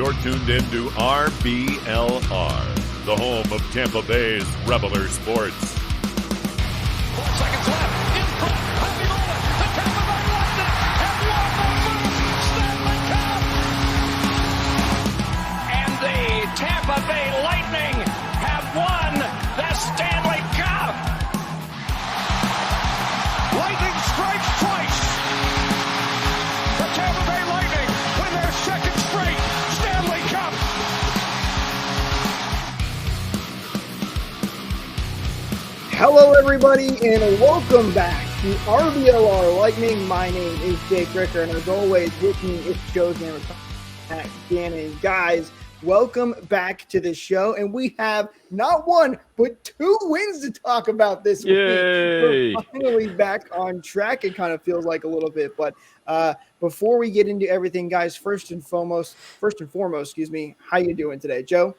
You're tuned in to RBLR, the home of Tampa Bay's Reveler Sports. 4 seconds left. In front. Happy moment. The Tampa Bay Lightning have won the first Stanley Cup. And the Tampa Bay Lightning have won the Stanley Cup. Lightning strikes twice. The Tampa Bay Lightning win their second straight Stanley Cup. Hello, everybody, and welcome back to RBLR Lightning. My name is Jake Ricker, and as always, with me is Joe Gannon. Guys, welcome back to the show, and we have not one, but 2 wins to talk about this week. We're finally back on track. It kind of feels like a little bit, but before we get into everything, guys, first and foremost, how you doing today, Joe?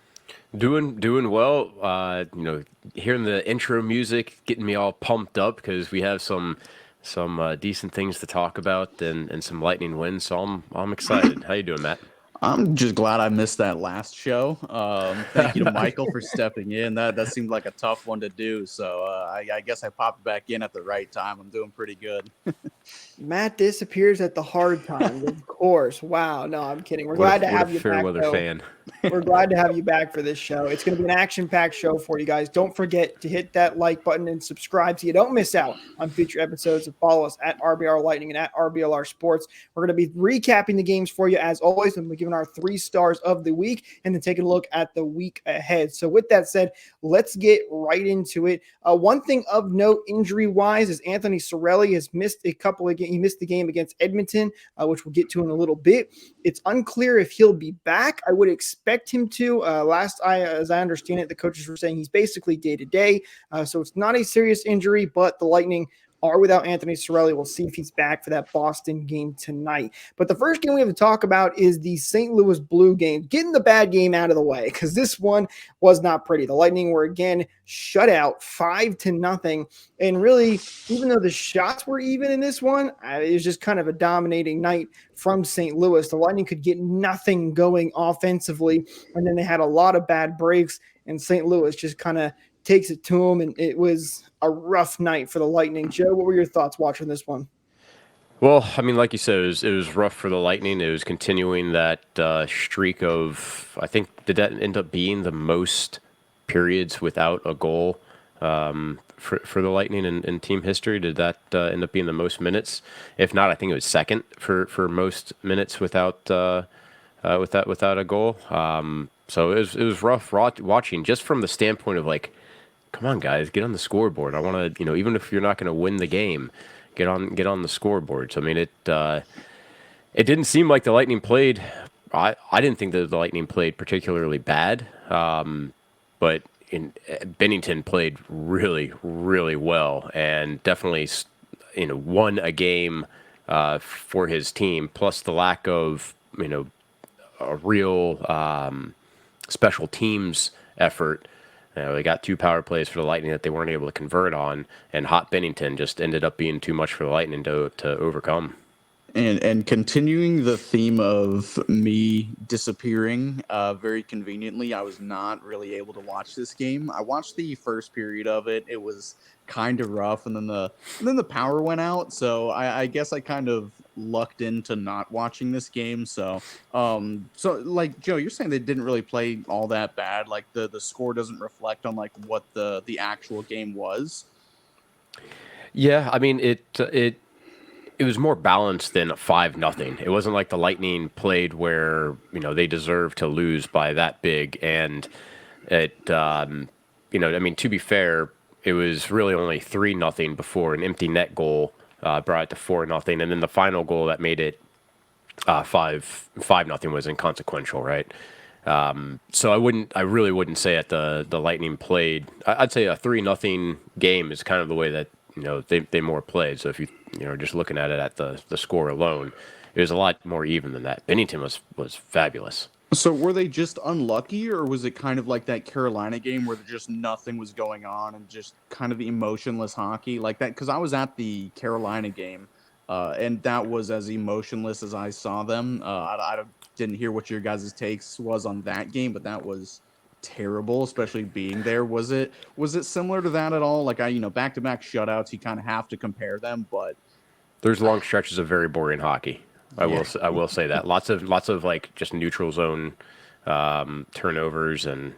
Doing well. Hearing the intro music, getting me all pumped up because we have some decent things to talk about and some lightning wins. So I'm excited. How you doing, Matt? I'm just glad I missed that last show. Thank you to Michael for stepping in. That seemed like a tough one to do. So I guess I popped back in at the right time. I'm doing pretty good. Matt disappears at the hard times, of course. Wow. No, I'm kidding. We're glad to have you back. Fair weather fan. We're glad to have you back for this show. It's going to be an action-packed show for you guys. Don't forget to hit that like button and subscribe so you don't miss out on future episodes. And follow us at RBR Lightning and at RBLR Sports. We're going to be recapping the games for you as always, and we're giving our 3 stars of the week and then taking a look at the week ahead. So with that said, let's get right into it. One thing of note injury-wise is Anthony Cirelli has missed a couple of games. He missed the game against Edmonton, which we'll get to in a little bit. It's unclear if he'll be back. I would expect him to. As I understand it, the coaches were saying he's basically day-to-day. So it's not a serious injury, but the Lightning are without Anthony Cirelli. We'll see if he's back for that Boston game tonight. But the first game we have to talk about is the St. Louis Blue game. Getting the bad game out of the way because this one was not pretty. The Lightning were again shut out 5-0. And really, even though the shots were even in this one, it was just kind of a dominating night from St. Louis. The Lightning could get nothing going offensively, and then they had a lot of bad breaks, and St. Louis just kind of takes it to them, and it was a rough night for the Lightning. Joe, what were your thoughts watching this one? Well, I mean, like you said, it was rough for the Lightning. It was continuing that streak of, I think, did that end up being the most periods without a goal for the Lightning in team history? Did that end up being the most minutes? If not, I think it was second for most minutes without a goal. So it was rough watching just from the standpoint of like, come on, guys, get on the scoreboard. I want to, even if you're not going to win the game, get on the scoreboard. So I mean, it didn't seem like the Lightning played. I didn't think that the Lightning played particularly bad, but Binnington played really, really well and definitely, won a game for his team. Plus the lack of, a real special teams effort. They got 2 power plays for the Lightning that they weren't able to convert on, and Hot Binnington just ended up being too much for the Lightning to overcome. And continuing the theme of me disappearing very conveniently, I was not really able to watch this game. I watched the first period of it. It was kind of rough, and then the power went out. So I guess I kind of lucked into not watching this game. So like Joe, you're saying they didn't really play all that bad. Like the score doesn't reflect on like what the actual game was. Yeah, I mean it was more balanced than a 5-0. It wasn't like the Lightning played where, they deserved to lose by that big. And it, I mean, to be fair, it was really only 3-0 before an empty net goal brought it to 4-0. And then the final goal that made it 5-0 was inconsequential, right? So I really wouldn't say that the Lightning played. I'd say a 3-0 game is kind of the way that, they more played. So if you're just looking at it at the score alone, it was a lot more even than that. Binnington was fabulous. So were they just unlucky, or was it kind of like that Carolina game where just nothing was going on and just kind of the emotionless hockey like that? Because I was at the Carolina game, and that was as emotionless as I saw them. didn't hear what your guys' takes was on that game, but that was terrible, especially being there. Was it similar to that at all? Like back-to-back shutouts, you kind of have to compare them, but There's long stretches of very boring hockey. I Yeah. will say that lots of like just neutral zone turnovers and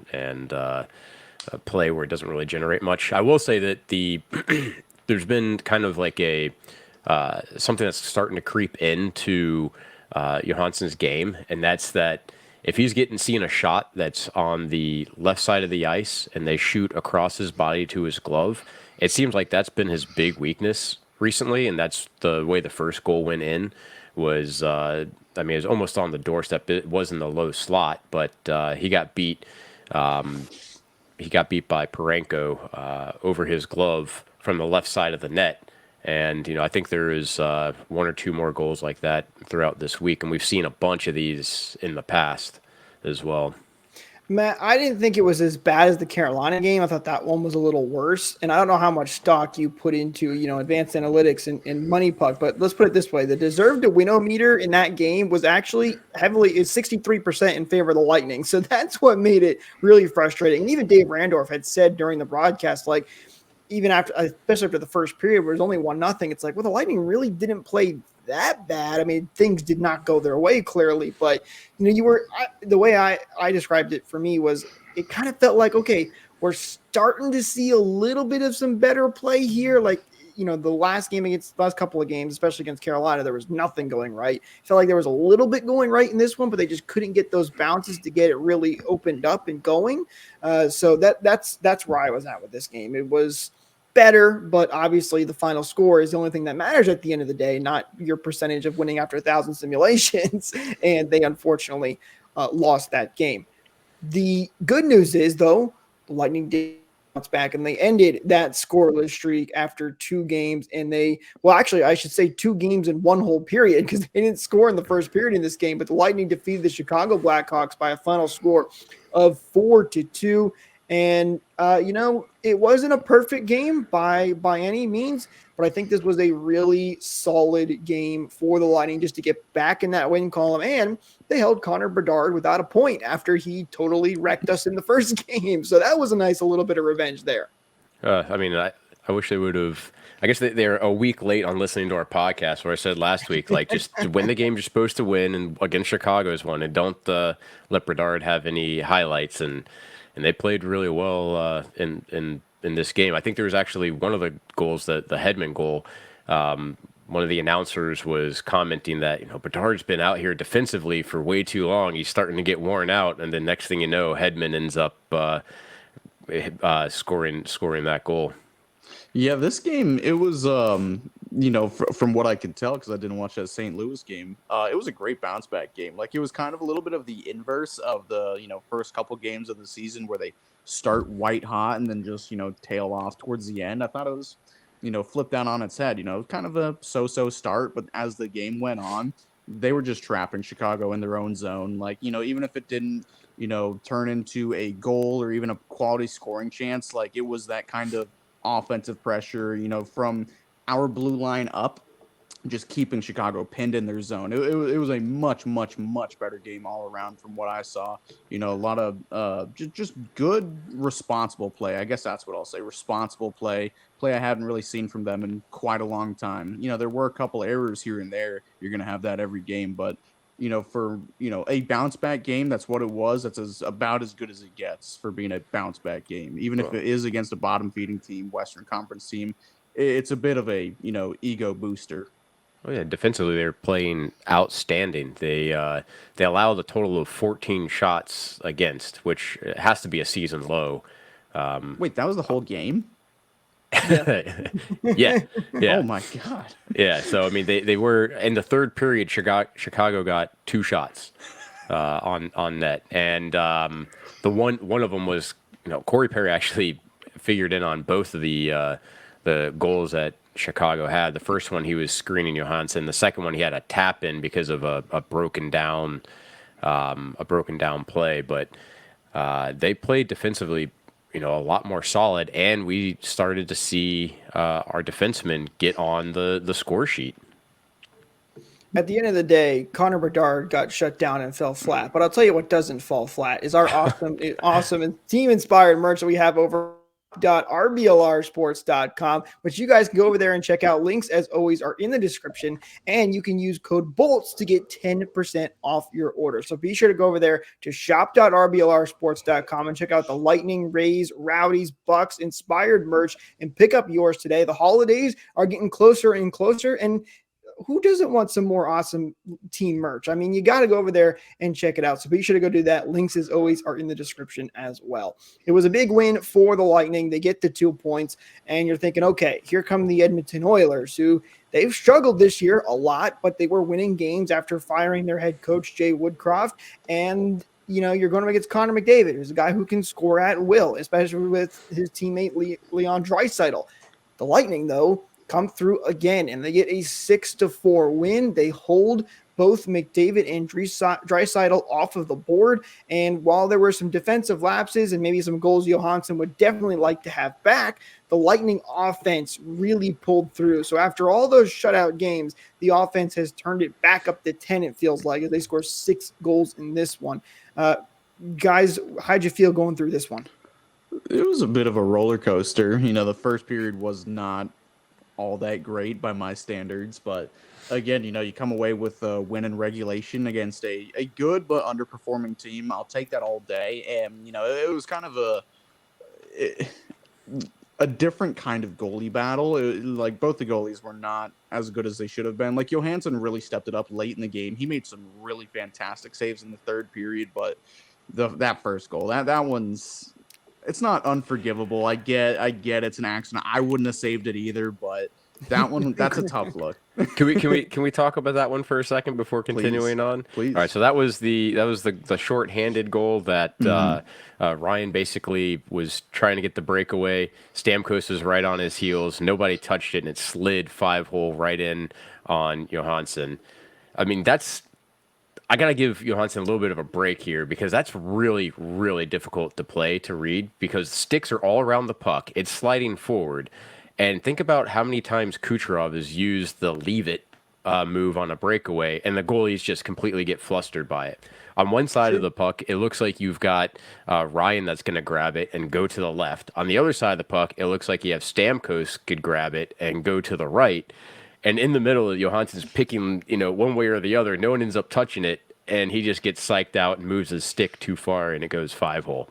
play where it doesn't really generate much. I will say that there's been kind of like a something that's starting to creep into Johansson's game, and that's that if he's seeing a shot that's on the left side of the ice and they shoot across his body to his glove, it seems like that's been his big weakness recently, and that's the way the first goal went in. Was I mean, it was almost on the doorstep. It was in the low slot, but he got beat. He got beat by Parenko over his glove from the left side of the net. And, I think there is one or two more goals like that throughout this week. And we've seen a bunch of these in the past as well. Matt, I didn't think it was as bad as the Carolina game. I thought that one was a little worse. And I don't know how much stock you put into, advanced analytics and money puck, but let's put it this way. The deserved to win meter in that game was actually is 63% in favor of the Lightning. So that's what made it really frustrating. And even Dave Randorf had said during the broadcast, like, even after, especially after the first period where it was only 1-0, it's like, well, the Lightning really didn't play that bad. I mean, things did not go their way clearly, but the way I described it for me was it kind of felt like, okay, we're starting to see a little bit of some better play here. Like, the last couple of games, especially against Carolina, there was nothing going right. It felt like there was a little bit going right in this one, but they just couldn't get those bounces to get it really opened up and going. So that's where I was at with this game. It was better, but obviously the final score is the only thing that matters at the end of the day, not your percentage of winning after 1,000 simulations. And they unfortunately lost that game. The good news is, though, the Lightning did bounce back and they ended that scoreless streak after 2 games. And I should say 2 games in one whole period, because they didn't score in the first period in this game, but the Lightning defeated the Chicago Blackhawks by a final score of 4-2. And, it wasn't a perfect game by any means, but I think this was a really solid game for the Lightning just to get back in that win column. And they held Connor Bedard without a point after he totally wrecked us in the first game. So that was a nice little bit of revenge there. I wish they would have. I guess they're a week late on listening to our podcast where I said last week, like, just win the game you're supposed to win, and against Chicago's one, and don't let Bedard have any highlights. And they played really well in this game. I think there was actually one of the goals, the Hedman goal. One of the announcers was commenting that Bedard's been out here defensively for way too long. He's starting to get worn out, and then next thing you know, Hedman ends up scoring that goal. Yeah, this game, it was, from what I could tell, because I didn't watch that St. Louis game, it was a great bounce back game. Like, it was kind of a little bit of the inverse of the, first couple games of the season where they start white hot and then just, tail off towards the end. I thought it was, flipped down on its head, kind of a so-so start. But as the game went on, they were just trapping Chicago in their own zone. Like, even if it didn't, turn into a goal or even a quality scoring chance, like, it was that kind of offensive pressure, from our blue line up, just keeping Chicago pinned in their zone. It was a much, much, much better game all around from what I saw. A lot of just good, responsible play. I guess that's what I'll say. Responsible play I hadn't really seen from them in quite a long time. There were a couple errors here and there. You're going to have that every game, but for a bounce back game, that's what it was. That's about as good as it gets for being a bounce back game. Even if it is against a bottom feeding team, Western Conference team, it's a bit of a ego booster. Oh yeah, defensively they're playing outstanding. They allowed a total of 14 shots against, which has to be a season low. Wait, that was the whole game? Yeah. Oh my God. Yeah. So I mean, they were in the third period. Chicago got 2 shots on net, and the one of them was Corey Perry actually figured in on both of the goals that Chicago had. The first one he was screening Johansson. The second one he had a tap in because of a broken down play. But they played defensively, a lot more solid, and we started to see our defensemen get on the score sheet. At the end of the day, Connor Bedard got shut down and fell flat. But I'll tell you what doesn't fall flat is our awesome and team-inspired merch that we have over .rblrsports.com, which you guys can go over there and check out. Links, as always, are in the description, and you can use code BOLTS to get 10% off your order. So be sure to go over there to shop.rblrsports.com and check out the Lightning, Rays, Rowdies, Bucks inspired merch and pick up yours today. The holidays are getting closer and closer, and who doesn't want some more awesome team merch? I mean, you got to go over there and check it out. So be sure to go do that. Links, as always, are in the description as well. It was a big win for the Lightning. They get the 2 points, and you're thinking, okay, here come the Edmonton Oilers, who they've struggled this year a lot, but they were winning games after firing their head coach, Jay Woodcroft. And you're going against Connor McDavid, who's a guy who can score at will, especially with his teammate Leon Draisaitl. The Lightning, though, come through again, and they get a 6-4 win. They hold both McDavid and Draisaitl off of the board. And while there were some defensive lapses and maybe some goals Johansson would definitely like to have back, the Lightning offense really pulled through. So after all those shutout games, the offense has turned it back up to 10, it feels like, as they score 6 goals in this one. Guys, how'd you feel going through this one? It was a bit of a roller coaster. The first period was not all that great by my standards, but again, you come away with a win in regulation against a good but underperforming team. I'll take that all day. And it was kind of a different kind of goalie battle. Like, both the goalies were not as good as they should have been. Like, Johansson really stepped it up late in the game. He made some really fantastic saves in the third period, but that first goal, that one's, it's not unforgivable. I get it's an accident. I wouldn't have saved it either, but that one, that's a tough look. Can we talk about that one for a second before continuing on? Please. All right, so that was the short-handed goal that Ryan basically was trying to get the breakaway. Stamkos was right on his heels. Nobody touched it, and it slid 5-hole right in on Johansson. I mean, I got to give Johansson a little bit of a break here, because that's really, really difficult to play, to read, because the sticks are all around the puck. It's sliding forward. And think about how many times Kucherov has used the leave it move on a breakaway, and the goalies just completely get flustered by it. On one side of the puck, it looks like you've got Ryan that's going to grab it and go to the left. On the other side of the puck, it looks like you have Stamkos could grab it and go to the right. And in the middle, Johansson's picking, one way or the other. No one ends up touching it, and he just gets psyched out and moves his stick too far, and it goes 5-hole.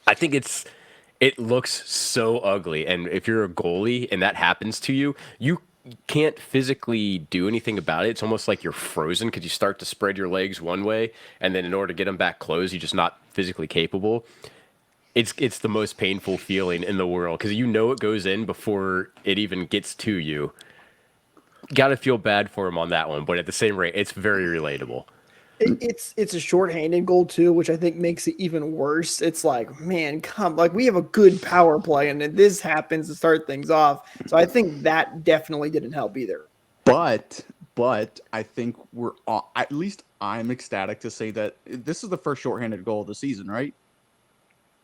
I think it looks so ugly. And if you're a goalie and that happens to you, you can't physically do anything about it. It's almost like you're frozen, because you start to spread your legs one way, and then in order to get them back closed, you're just not physically capable. It's the most painful feeling in the world, because it goes in before it even gets to you. Got to feel bad for him on that one, but at the same rate, it's very relatable. It's a shorthanded goal too, which I think makes it even worse. It's like, man, we have a good power play, and then this happens to start things off. So I think that definitely didn't help either. But I think we're all, at least I'm ecstatic to say that this is the first shorthanded goal of the season, right?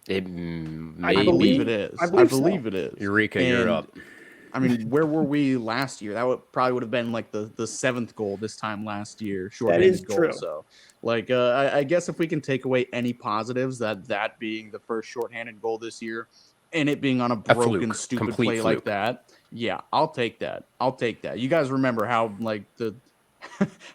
It may I believe be. it is. I I believe believe so. it is. Eureka, you're up. I mean, where were we last year? That probably would have been like the 7th goal this time last year. Shorthanded goal. True. So, I guess if we can take away any positives, that being the first shorthanded goal this year, and it being on a broken, stupid play fluke like that, yeah, I'll take that. You guys remember how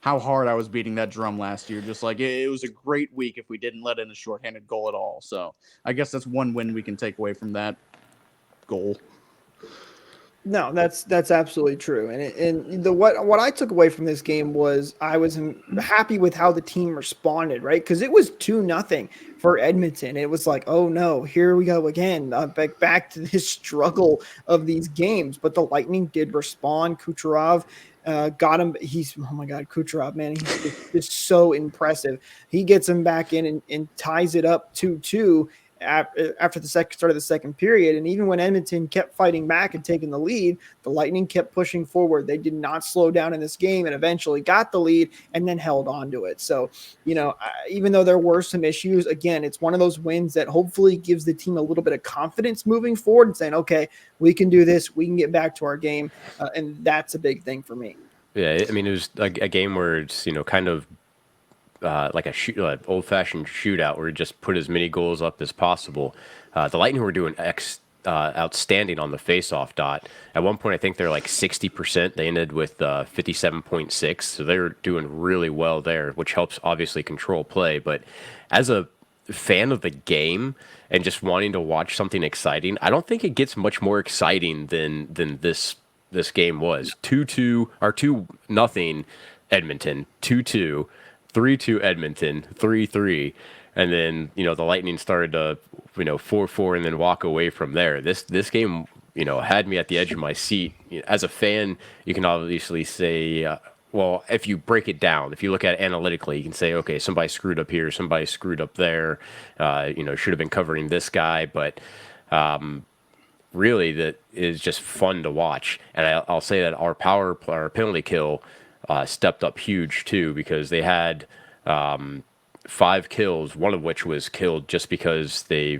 how hard I was beating that drum last year? Just like it was a great week if we didn't let in a shorthanded goal at all. So I guess that's one win we can take away from that goal. No, that's absolutely true. And what I took away from this game was I was happy with how the team responded, right? Because it was 2-0 for Edmonton. It was like, oh no, here we go again, back to this struggle of these games. But the Lightning did respond. Kucherov got him. Oh my God, Kucherov, man, he's just so impressive. He gets him back in and ties it up 2-2. After the start of the second period. And even when Edmonton kept fighting back and taking the lead, the Lightning kept pushing forward. They did not slow down in this game and eventually got the lead and then held on to it. So, even though there were some issues, again, it's one of those wins that hopefully gives the team a little bit of confidence moving forward and saying, okay, we can do this. We can get back to our game. And that's a big thing for me. Yeah, I mean, it was a game where it's, kind of like old-fashioned shootout where you just put as many goals up as possible. The Lightning were doing outstanding on the face-off dot. At one point, I think they're like 60%. They ended with 57.6, so they were doing really well there, which helps obviously control play. But as a fan of the game and just wanting to watch something exciting, I don't think it gets much more exciting than this game was. 2-2 or 2-0 Edmonton, 2-2. 3-2 Edmonton, 3-3, and then the Lightning started to 4-4 and then walk away from there. This game had me at the edge of my seat. As a fan, you can obviously say, well, if you break it down, if you look at it analytically, you can say, okay, somebody screwed up here, somebody screwed up there. Should have been covering this guy, but really that is just fun to watch. And I'll say that our penalty kill stepped up huge too, because they had 5 kills, one of which was killed just because they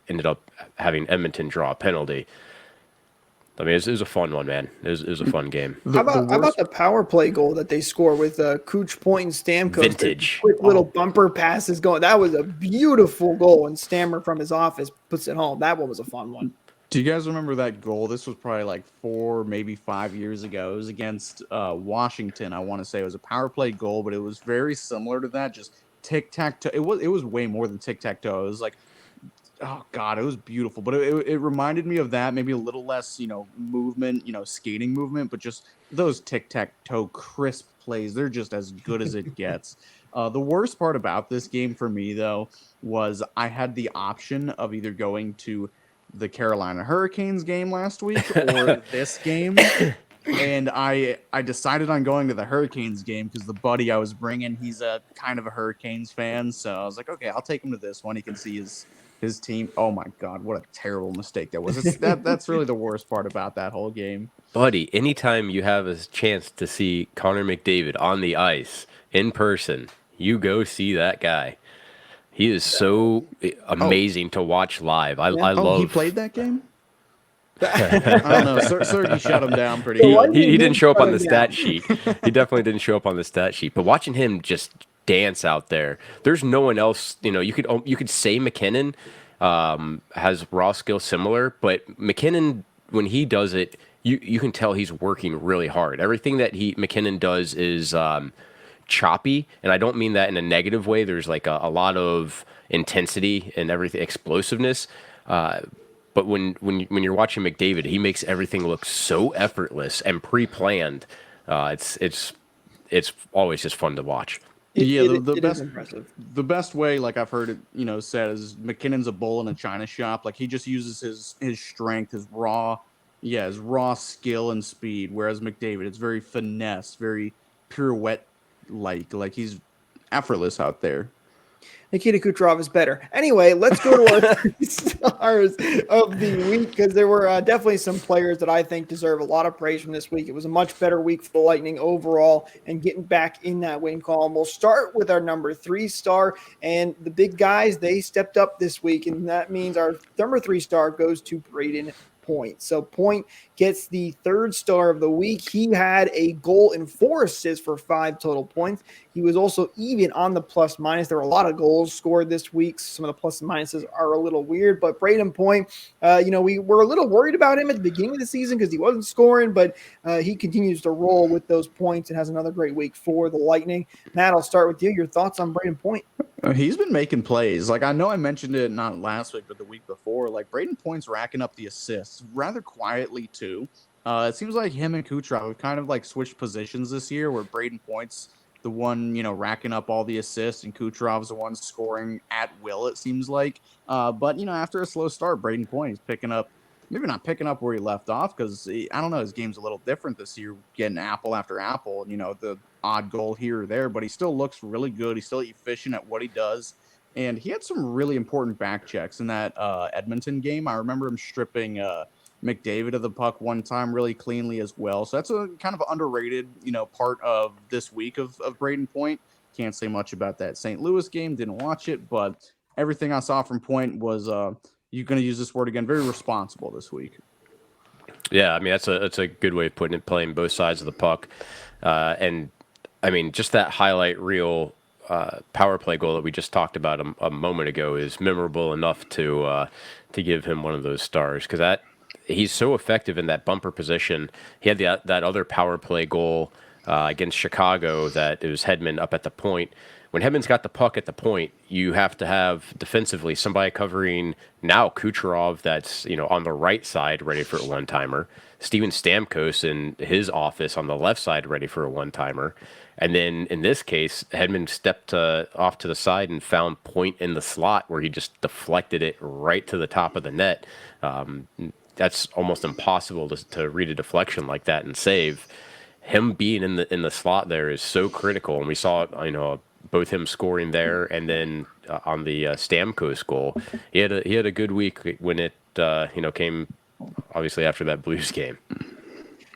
ended up having Edmonton draw a penalty. I mean, it was a fun one, man. It was a fun game. How about the power play goal that they score with Kuch, Point, and Stamkos? Vintage. Quick little bumper passes going. That was a beautiful goal, and Stammer from his office puts it home. That one was a fun one. Do you guys remember that goal? This was probably like 4, maybe 5 years ago. It was against Washington. I want to say it was a power play goal, but it was very similar to that. Just tic-tac-toe. It was way more than tic-tac-toe. It was like, oh God, it was beautiful. But it reminded me of that. Maybe a little less, movement, skating movement, but just those tic-tac-toe crisp plays. They're just as good as it gets. The worst part about this game for me, though, was I had the option of either going to the Carolina Hurricanes game last week or this game, and I decided on going to the Hurricanes game because the buddy I was bringing, he's a kind of a Hurricanes fan, so I was like, okay, I'll take him to this one. He can see his team. Oh my God, what a terrible mistake that was. That's really the worst part about that whole game. Buddy, anytime you have a chance to see Connor McDavid on the ice in person, you go see that guy. He is so amazing to watch live. I love. He played that game? I don't know. Sergy shut him down pretty good. He didn't show up on the stat sheet. He definitely didn't show up on the stat sheet. But watching him just dance out there, there's no one else. You could say McKinnon has raw skill similar, but McKinnon, when he does it, you can tell he's working really hard. Everything that McKinnon does is choppy, and I don't mean that in a negative way. There's like a lot of intensity and everything, explosiveness. But when you're watching McDavid, he makes everything look so effortless and pre-planned. It's always just fun to watch. The best way, like I've heard it, said, is McKinnon's a bull in a china shop. Like he just uses his strength, his raw skill and speed. Whereas McDavid, it's very finesse, very pirouette. Like he's effortless out there. Nikita Kucherov is better. Anyway, let's go to our 3 stars of the week, because there were definitely some players that I think deserve a lot of praise from this week. It was a much better week for the Lightning overall and getting back in that win column. We'll start with our number 3 star, and the big guys, they stepped up this week, and that means our number 3 star goes to Braden Point. So Point gets the 3rd star of the week. He had a goal and 4 assists for 5 total points. He was also even on the plus minus. There were a lot of goals scored this week. Some of the plus and minuses are a little weird, but Braden Point, we were a little worried about him at the beginning of the season because he wasn't scoring, but he continues to roll with those points and has another great week for the Lightning. Matt, I'll start with you. Your thoughts on Braden Point? He's been making plays. Like I know I mentioned it not last week, but the week before. Like Braden Point's racking up the assists rather quietly too. It seems like him and Kucherov have kind of like switched positions this year, where Braden Point's the one, racking up all the assists, and Kucherov's the one scoring at will, it seems like. But after a slow start, Braden Point is picking up, maybe not picking up where he left off, because I don't know, his game's a little different this year, getting apple after apple, the odd goal here or there, but he still looks really good. He's still efficient at what he does. And he had some really important back checks in that Edmonton game. I remember him stripping McDavid of the puck one time really cleanly as well. So that's a kind of underrated, part of this week of Braden Point. Can't say much about that St. Louis game. Didn't watch it, but everything I saw from Point was, you're going to use this word again, very responsible this week. Yeah, I mean, that's a good way of putting it, playing both sides of the puck. And I mean, just that highlight reel power play goal that we just talked about a moment ago is memorable enough to give him one of those stars, because he's so effective in that bumper position. He had that other power play goal against Chicago that it was Hedman up at the point. When Hedman's got the puck at the point, you have to have defensively somebody covering now Kucherov that's on the right side ready for a one-timer, Steven Stamkos in his office on the left side ready for a one-timer, and then in this case, Hedman stepped off to the side and found Point in the slot where he just deflected it right to the top of the net. That's almost impossible to read a deflection like that and save. Him being in the slot there is so critical, and we saw both him scoring there and then on the Stamkos goal. He had a good week when it came obviously after that Blues game.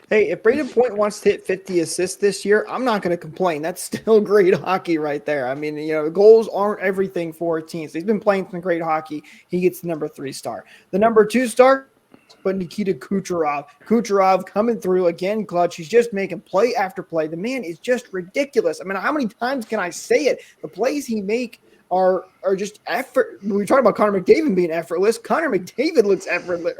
Hey, if Braden Point wants to hit 50 assists this year, I'm not going to complain. That's still great hockey right there. I mean, goals aren't everything for a team. So he's been playing some great hockey. He gets the number 3 star. The number 2 star, but Nikita Kucherov. Kucherov coming through again, clutch. He's just making play after play. The man is just ridiculous. I mean, how many times can I say it? The plays he make are just effort. We talk about Connor McDavid being effortless. Connor McDavid looks effortless,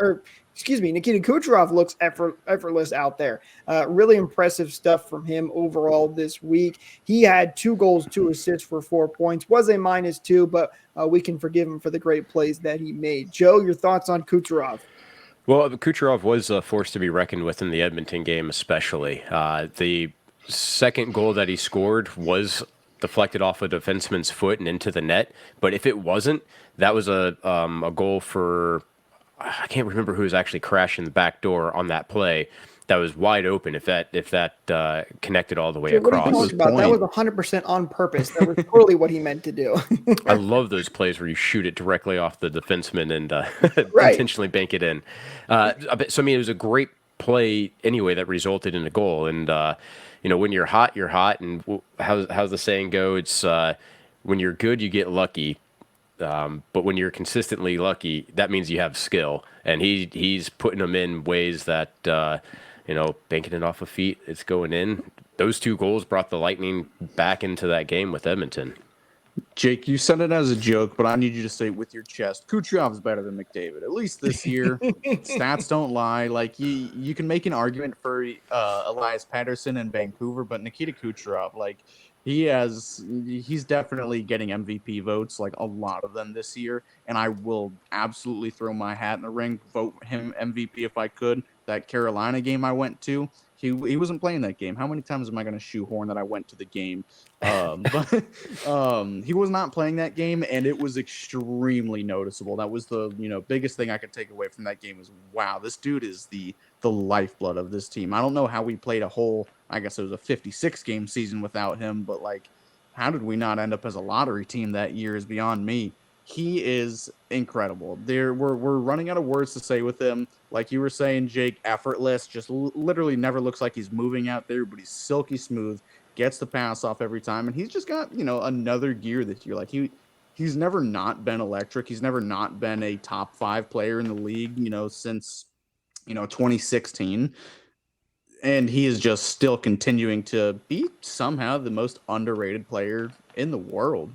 Nikita Kucherov looks effortless out there. Really impressive stuff from him overall this week. He had 2 goals, 2 assists for 4 points. Was a -2, but we can forgive him for the great plays that he made. Joe, your thoughts on Kucherov? Well, Kucherov was a force to be reckoned with in the Edmonton game, especially. The second goal that he scored was deflected off a defenseman's foot and into the net. But if it wasn't, that was a goal for, I can't remember who was actually crashing the back door on that play. That was wide open if that connected all the way across. That was 100% on purpose. That was totally what he meant to do. I love those plays where you shoot it directly off the defenseman and intentionally bank it in. So I mean, it was a great play anyway that resulted in a goal. And when you're hot, you're hot. And how's the saying go? It's when you're good, you get lucky. But when you're consistently lucky, that means you have skill. And he's putting them in ways that banking it off of feet, it's going in. Those 2 goals brought the Lightning back into that game with Edmonton. Jake, you said it as a joke, but I need you to say it with your chest. Kucherov's better than McDavid, at least this year. Stats don't lie. Like, you can make an argument for Elias Pettersson in Vancouver, but Nikita Kucherov, like, he's definitely getting MVP votes, like a lot of them this year, and I will absolutely throw my hat in the ring, vote him MVP if I could. That Carolina game I went to, he wasn't playing that game. How many times am I going to shoehorn that I went to the game? But he was not playing that game, and it was extremely noticeable. That was the biggest thing I could take away from that game was, wow, this dude is the lifeblood of this team. I don't know how we played a whole, I guess it was a 56 game season without him, but like, how did we not end up as a lottery team that year is beyond me. He is incredible. We're running out of words to say with him. Like you were saying, Jake, effortless, just literally never looks like he's moving out there, but he's silky smooth, gets the pass off every time, and he's just got, another gear this year. Like he's never not been electric. He's never not been a top 5 player in the league, since 2016. And he is just still continuing to be somehow the most underrated player in the world.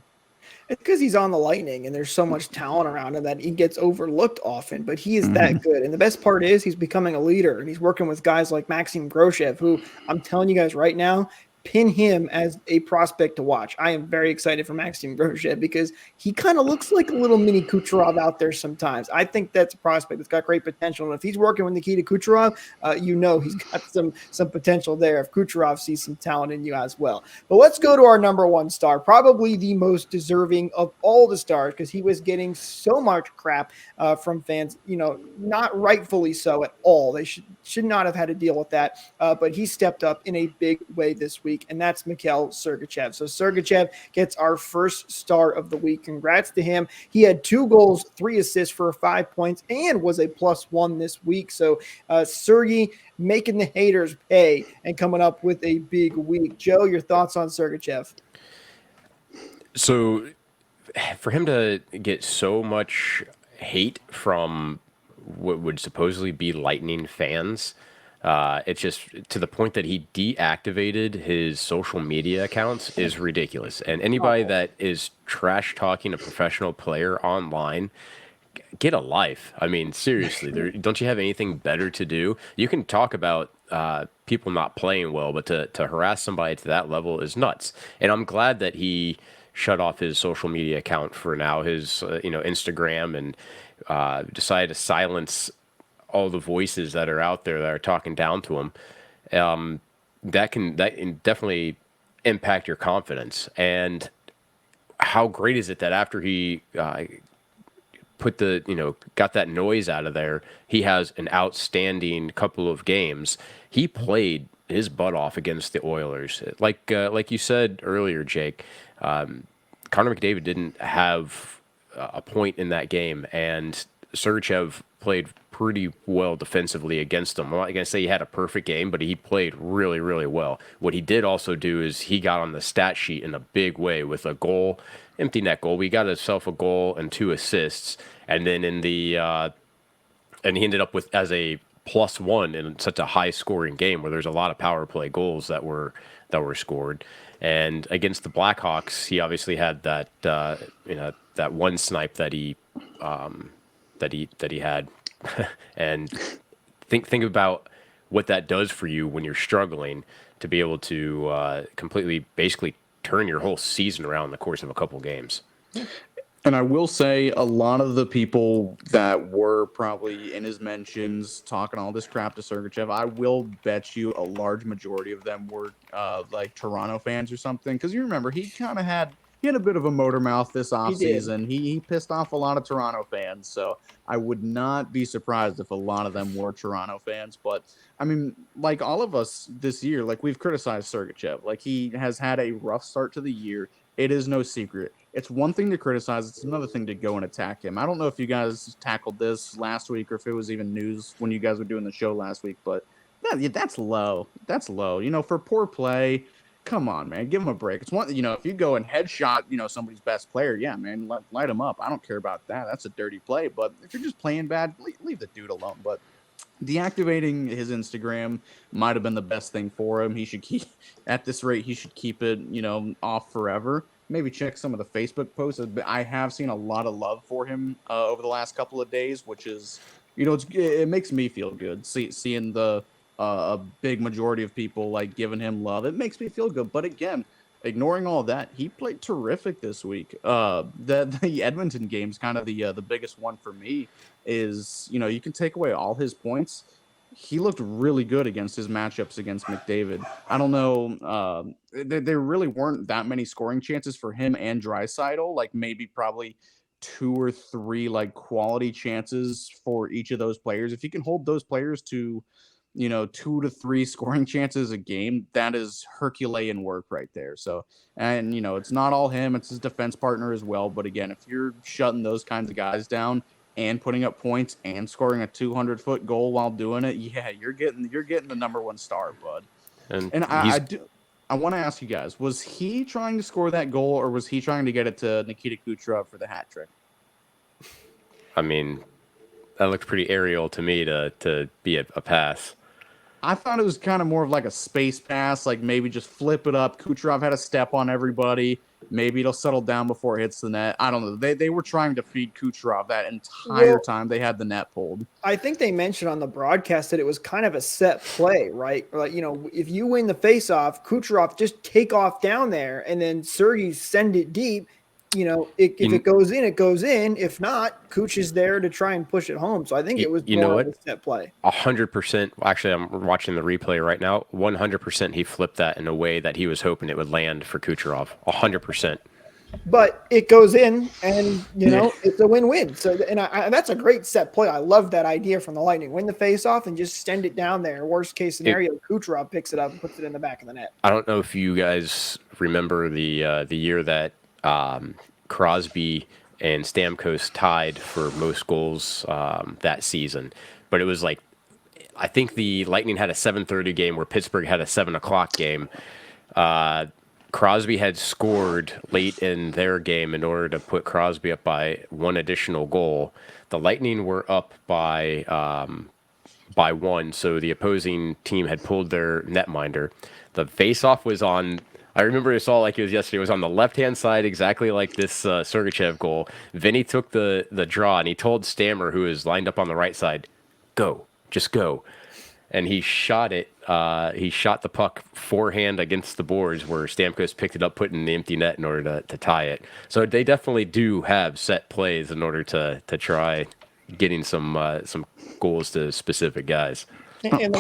It's because he's on the Lightning and there's so much talent around him that he gets overlooked often, but he is that good. And the best part is he's becoming a leader, and he's working with guys like Maxim Groshev, who I'm telling you guys right now, pin him as a prospect to watch. I am very excited for Maxim Groshev because he kind of looks like a little mini Kucherov out there sometimes. I think that's a prospect that's got great potential. And if he's working with Nikita Kucherov, he's got some potential there if Kucherov sees some talent in you as well. But let's go to our number 1 star, probably the most deserving of all the stars because he was getting so much crap from fans, not rightfully so at all. They should not have had to deal with that. But he stepped up in a big way this week. And that's Mikhail Sergachev. So Sergachev gets our first star of the week. Congrats to him. He had 2 goals, 3 assists for 5 points, and was a +1 this week. So Sergy making the haters pay and coming up with a big week. Joe, your thoughts on Sergachev? So for him to get so much hate from what would supposedly be Lightning fans, It's just to the point that he deactivated his social media accounts is ridiculous. And anybody that is trash talking a professional player online, get a life. I mean, seriously, don't you have anything better to do? You can talk about people not playing well, but to harass somebody to that level is nuts. And I'm glad that he shut off his social media account for now, his Instagram, and decided to silence all the voices that are out there that are talking down to him. That can definitely impact your confidence. And how great is it that after he got that noise out of there, he has an outstanding couple of games. He played his butt off against the Oilers. Like you said earlier, Jake, Connor McDavid didn't have a point in that game, and Sergeyev played pretty well defensively against him. I'm not going to say he had a perfect game, but he played really, really well. What he did also do is he got on the stat sheet in a big way with a goal, empty net goal. He got himself a goal and 2 assists, and then and he ended up with as a +1 in such a high scoring game where there's a lot of power play goals that were scored. And against the Blackhawks, he obviously had that that one snipe that he had. And think about what that does for you when you're struggling to be able to completely basically turn your whole season around in the course of a couple games. And I will say a lot of the people that were probably in his mentions talking all this crap to Sergachev, I will bet you a large majority of them were like Toronto fans or something. Because you remember, he had a bit of a motor mouth this offseason. He pissed off a lot of Toronto fans. So I would not be surprised if a lot of them were Toronto fans. But, I mean, like all of us this year, like we've criticized Sergachev. Like he has had a rough start to the year. It is no secret. It's one thing to criticize. It's another thing to go and attack him. I don't know if you guys tackled this last week or if it was even news when you guys were doing the show last week, but that's low. That's low. For poor play, come on, man. Give him a break. It's one, if you go and headshot, somebody's best player, yeah, man, light him up. I don't care about that. That's a dirty play. But if you're just playing bad, leave the dude alone. But deactivating his Instagram might have been the best thing for him. He should keep, at this rate, he should keep it, off forever. Maybe check some of the Facebook posts. I have seen a lot of love for him over the last couple of days, which is, it makes me feel good. Seeing the a big majority of people like giving him love, it makes me feel good. But again, ignoring all that, he played terrific this week. The Edmonton game's kind of the biggest one for me. Is you can take away all his points. He looked really good against his matchups against McDavid. I don't know. There really weren't that many scoring chances for him and Draisaitl. Like maybe probably 2 or 3 like quality chances for each of those players. If you can hold those players to, 2 to 3 scoring chances a game, that is Herculean work right there. So, and it's not all him; it's his defense partner as well. But again, if you're shutting those kinds of guys down and putting up points and scoring a 200-foot goal while doing it, yeah, you're getting the number 1 star, bud. And I want to ask you guys, was he trying to score that goal or was he trying to get it to Nikita Kucherov for the hat trick? I mean, that looked pretty aerial to me to be a pass. I thought it was kind of more of like a space pass, like maybe just flip it up. Kucherov had a step on everybody. Maybe it'll settle down before it hits the net. I don't know. They were trying to feed Kucherov that entire time they had the net pulled. I think they mentioned on the broadcast that it was kind of a set play, right? Like, if you win the faceoff, Kucherov just take off down there and then Sergy send it deep. If it goes in, it goes in. If not, Kuch is there to try and push it home. So I think it was more of a set play. 100%. Actually, I'm watching the replay right now. 100% he flipped that in a way that he was hoping it would land for Kucherov. 100%. But it goes in, and it's a win-win. So, and that's a great set play. I love that idea from the Lightning. Win the face-off and just send it down there. Worst case scenario, Kucherov picks it up and puts it in the back of the net. I don't know if you guys remember the year that Crosby and Stamkos tied for most goals that season. But it was like, I think the Lightning had a 7:30 game where Pittsburgh had a 7 o'clock game. Crosby had scored late in their game in order to put Crosby up by 1 additional goal. The Lightning were up by by 1, so the opposing team had pulled their netminder. The face-off was on. I remember it all like it was yesterday. It was on the left-hand side, exactly like this Sergachev goal. Vinny took the draw, and he told Stammer, who was lined up on the right side, "Go, just go." And he shot it. He shot the puck forehand against the boards, where Stamkos picked it up, put it in the empty net in order to tie it. So they definitely do have set plays in order to try getting some goals to specific guys. And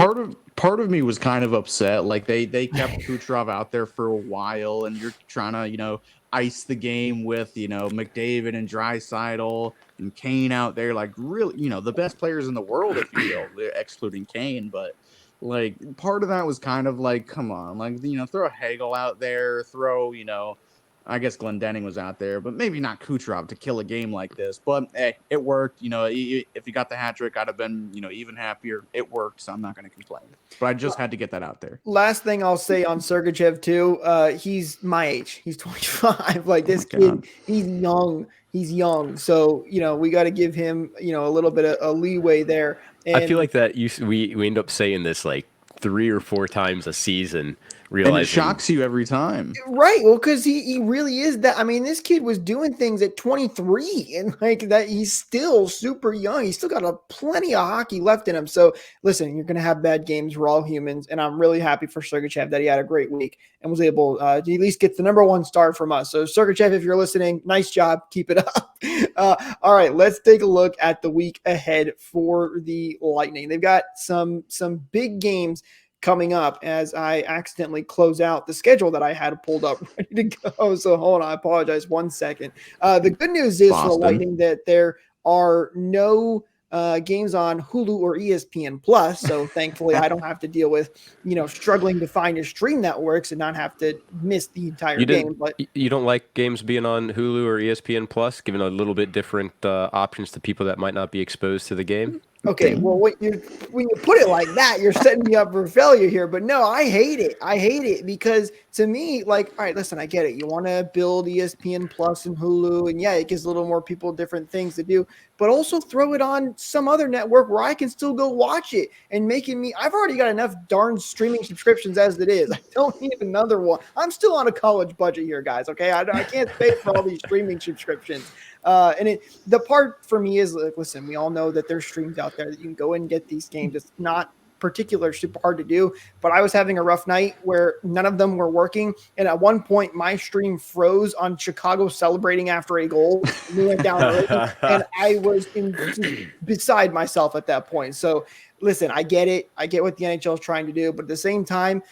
Part of me was kind of upset. Like they kept Kucherov out there for a while, and you're trying to ice the game with McDavid and Draisaitl and Kane out there, like really the best players in the world, if you will, excluding Kane. But like part of that was kind of like, come on, like throw a Hagel out there, throw I guess Glendening was out there, but maybe not Kucherov to kill a game like this. But hey, it worked. If you got the hat trick, I'd have been even happier. It worked, so I'm not going to complain. But I just had to get that out there. last thing I'll say on Sergachev too, he's my age. He's 25. Like this God. kid, he's young. He's young. So, we got to give him, a little bit of a leeway there. And I feel like that we end up saying this like 3 or 4 times a season, And realizing it shocks you every time. right. Well, because he really is that. I mean, this kid was doing things at 23 and like that. He's still super young. He's still got plenty of hockey left in him. So listen, you're going to have bad games. We're all humans. And I'm really happy for Sergachev that he had a great week and was able to at least get the #1 star from us. So Sergachev, if you're listening, nice job. Keep it up. All right, let's take a look at the week ahead for the Lightning. They've got some big games coming up as I accidentally close out the schedule that I had pulled up ready to go. So hold on, I apologize 1 second. The good news is for the Boston. Lightning that there are no games on Hulu or ESPN Plus. So thankfully I don't have to deal with, struggling to find a stream that works and not have to miss the entire game. But you don't like games being on Hulu or ESPN Plus, giving a little bit different options to people that might not be exposed to the game? okay, well, when you put it like that, you're setting me up for failure here. But no, I hate it. I hate it because to me, like, all right, listen, I get it. You want to build ESPN Plus and Hulu, and yeah, it gives a little more people different things to do. But also throw it on some other network where I can still go watch it and making me. I've already got enough darn streaming subscriptions as it is. I don't need another one. I'm still on a college budget here, guys. Okay, I can't pay for all these streaming subscriptions. And the part for me is, like, listen, we all know that there's streams out there that you can go and get these games. It's not particular super hard to do, but I was having a rough night where none of them were working. And at one point my stream froze on Chicago celebrating after a goal. We went down early, and I was beside myself at that point. So listen, I get it. I get what the NHL is trying to do, but at the same time,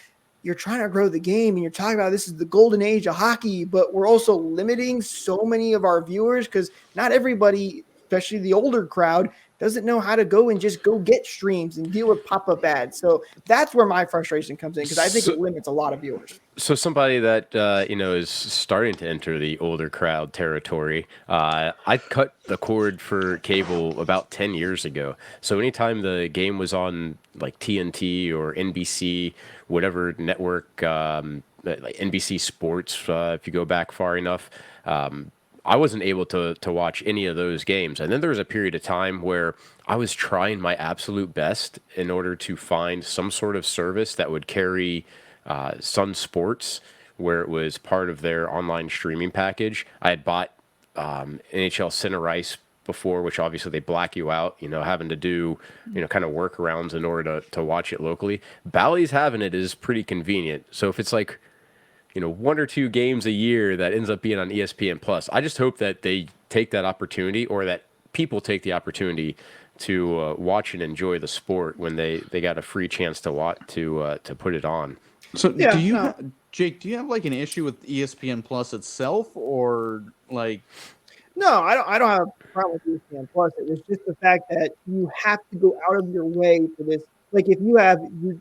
you're trying to grow the game and you're talking about this is the golden age of hockey, but we're also limiting so many of our viewers because not everybody, especially the older crowd, doesn't know how to go and just go get streams and deal with pop-up ads. So that's where my frustration comes in because I think it limits a lot of viewers. So somebody that is starting to enter the older crowd territory, I cut the cord for cable about 10 years ago. So anytime the game was on like TNT or NBC, whatever network, like NBC Sports, if you go back far enough, I wasn't able to watch any of those games. And then there was a period of time where I was trying my absolute best in order to find some sort of service that would carry Sun Sports, where it was part of their online streaming package. I had bought NHL Center Ice before, which obviously they black you out, having to do, kind of workarounds in order to watch it locally. Bally's having it is pretty convenient. So if it's like, 1 or 2 games a year that ends up being on ESPN Plus, I just hope that they take that opportunity, or that people take the opportunity to watch and enjoy the sport when they got a free chance to put it on. So Jake, do you have like an issue with ESPN Plus itself, or like? No, I don't have a problem with ESPN Plus. It was just the fact that you have to go out of your way for this. Like if you have to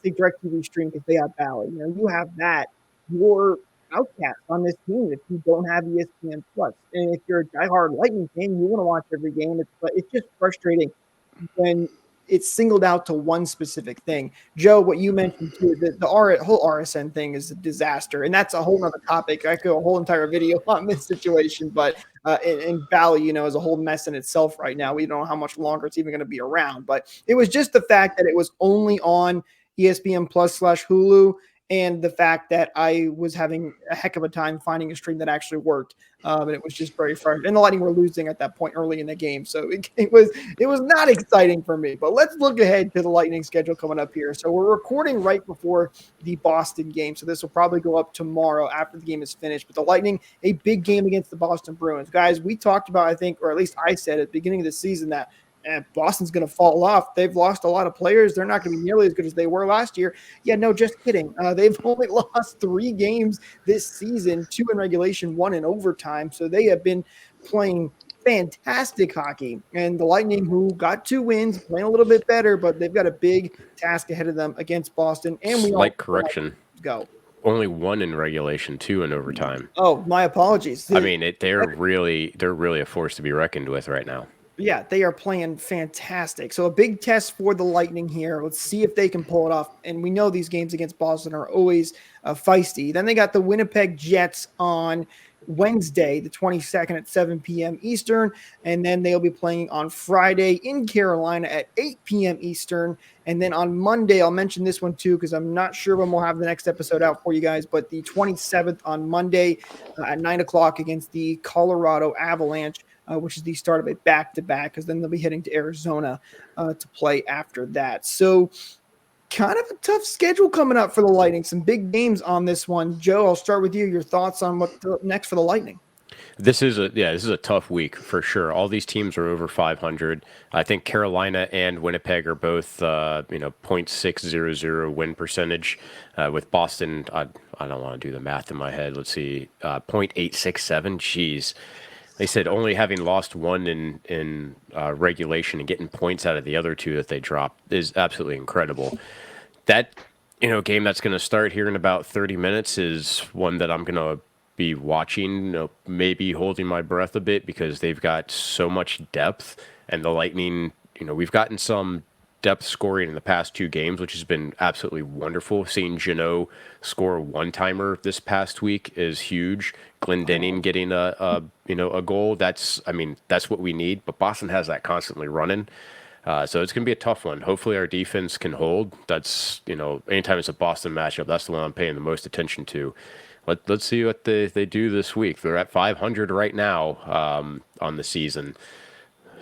say DirecTV stream because they have Bally, you have that. You're outcast on this team if you don't have ESPN Plus. And if you're a diehard Lightning fan, you want to watch every game. It's just frustrating when it's singled out to one specific thing. Joe, what you mentioned too, the whole RSN thing is a disaster, and that's a whole other topic. I could do a whole entire video on this situation, but in Valley, is a whole mess in itself right now. We don't know how much longer it's even going to be around, but it was just the fact that it was only on ESPN Plus / Hulu, and the fact that I was having a heck of a time finding a stream that actually worked. And it was just very frustrating. And the Lightning were losing at that point early in the game. So it was not exciting for me. But let's look ahead to the Lightning schedule coming up here. So we're recording right before the Boston game. So this will probably go up tomorrow after the game is finished. But the Lightning, a big game against the Boston Bruins. Guys, we talked about, I think, or at least I said at the beginning of the season that Boston's going to fall off. They've lost a lot of players. They're not going to be nearly as good as they were last year. Yeah, no, just kidding. They've only lost 3 games this season, 2 in regulation, 1 in overtime. So they have been playing fantastic hockey. And the Lightning, who got 2 wins, playing a little bit better, but they've got a big task ahead of them against Boston. And Slight correction. Go. Only 1 in regulation, 2 in overtime. Oh, my apologies. They're really a force to be reckoned with right now. Yeah, they are playing fantastic. So a big test for the Lightning here. Let's see if they can pull it off. And we know these games against Boston are always feisty. Then they got the Winnipeg Jets on Wednesday, the 22nd at 7 p.m. Eastern. And then they'll be playing on Friday in Carolina at 8 p.m. Eastern. And then on Monday, I'll mention this one too, because I'm not sure when we'll have the next episode out for you guys, but the 27th on Monday at 9 o'clock against the Colorado Avalanche. Which is the start of a back-to-back, because then they'll be heading to Arizona to play after that. So kind of a tough schedule coming up for the Lightning. Some big games on this one. Joe, I'll start with you. Your thoughts on what's next for the Lightning? This is a tough week for sure. All these teams are over 500. I think Carolina and Winnipeg are both .600 win percentage. With Boston, I don't want to do the math in my head. Let's see, .867. Jeez. They said only having lost 1 in regulation and getting points out of the other 2 that they dropped is absolutely incredible. That game that's going to start here in about 30 minutes is one that I'm going to be watching, maybe holding my breath a bit, because they've got so much depth. And the Lightning, we've gotten some depth scoring in the past 2 games, which has been absolutely wonderful. Seeing Jeannot score a one-timer this past week is huge. Glendening getting a goal, that's what we need. But Boston has that constantly running, so it's gonna be a tough one. Hopefully our defense can hold. That's anytime it's a Boston matchup, that's the one I'm paying the most attention to. Let's see what they do this week. They're at 500 right now on the season,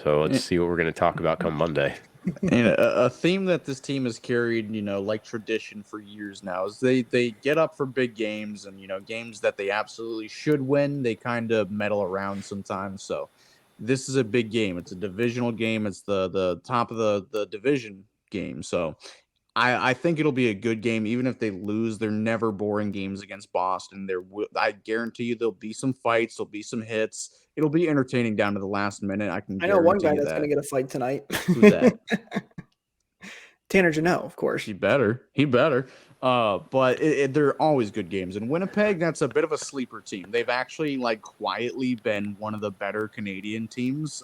so let's see what we're gonna talk about come Monday. And a theme that this team has carried, like tradition for years now, is they get up for big games, and games that they absolutely should win, they kind of meddle around sometimes. So this is a big game. It's a divisional game. It's the top of the division game. So I think it'll be a good game, even if they lose. They're never boring games against Boston. I guarantee you there'll be some fights, there'll be some hits. It'll be entertaining down to the last minute. I know one guy that's going to get a fight tonight. Who's that? Tanner Jeannot, of course. He better. But they're always good games. And Winnipeg, that's a bit of a sleeper team. They've actually quietly been one of the better Canadian teams.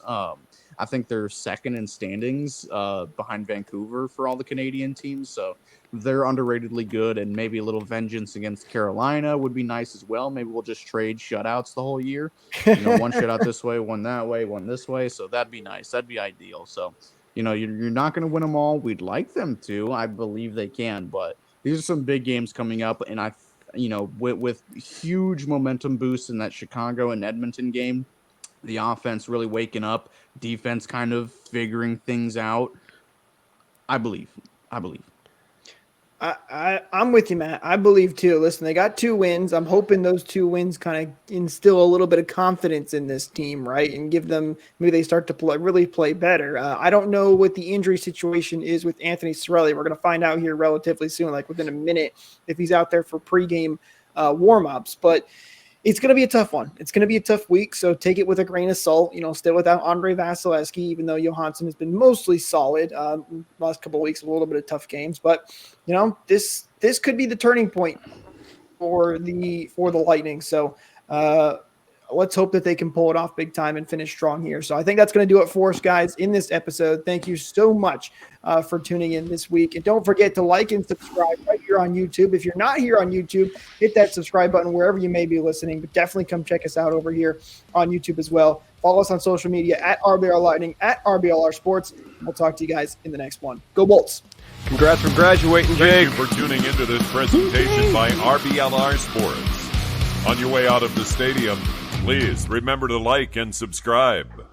I think they're second in standings behind Vancouver for all the Canadian teams. So they're underratedly good, and maybe a little vengeance against Carolina would be nice as well. Maybe we'll just trade shutouts the whole year. One shutout this way, one that way, one this way. So that'd be nice. That'd be ideal. So, you're not going to win them all. We'd like them to. I believe they can, but these are some big games coming up, and with huge momentum boosts in that Chicago and Edmonton game, the offense really waking up, defense kind of figuring things out. I believe. I'm with you, Matt. I believe too. Listen, they got 2 wins. I'm hoping those 2 wins kind of instill a little bit of confidence in this team, right? And give them, maybe they start to really play better. I don't know what the injury situation is with Anthony Cirelli. We're going to find out here relatively soon, within a minute, if he's out there for pregame warm-ups. But it's going to be a tough one. It's going to be a tough week, so take it with a grain of salt. Still without Andre Vasilevsky, even though Johansson has been mostly solid. Last couple of weeks, a little bit of tough games, but this could be the turning point for the Lightning. So let's hope that they can pull it off big time and finish strong here. So I think that's going to do it for us, guys, in this episode. Thank you so much for tuning in this week. And don't forget to like and subscribe right here on YouTube. If you're not here on YouTube, hit that subscribe button wherever you may be listening. But definitely come check us out over here on YouTube as well. Follow us on social media at RBR Lightning, at RBLR Sports. We'll talk to you guys in the next one. Go Bolts. Congrats for graduating, Jake. Thank you for tuning into this presentation by RBLR Sports. On your way out of the stadium, please remember to like and subscribe.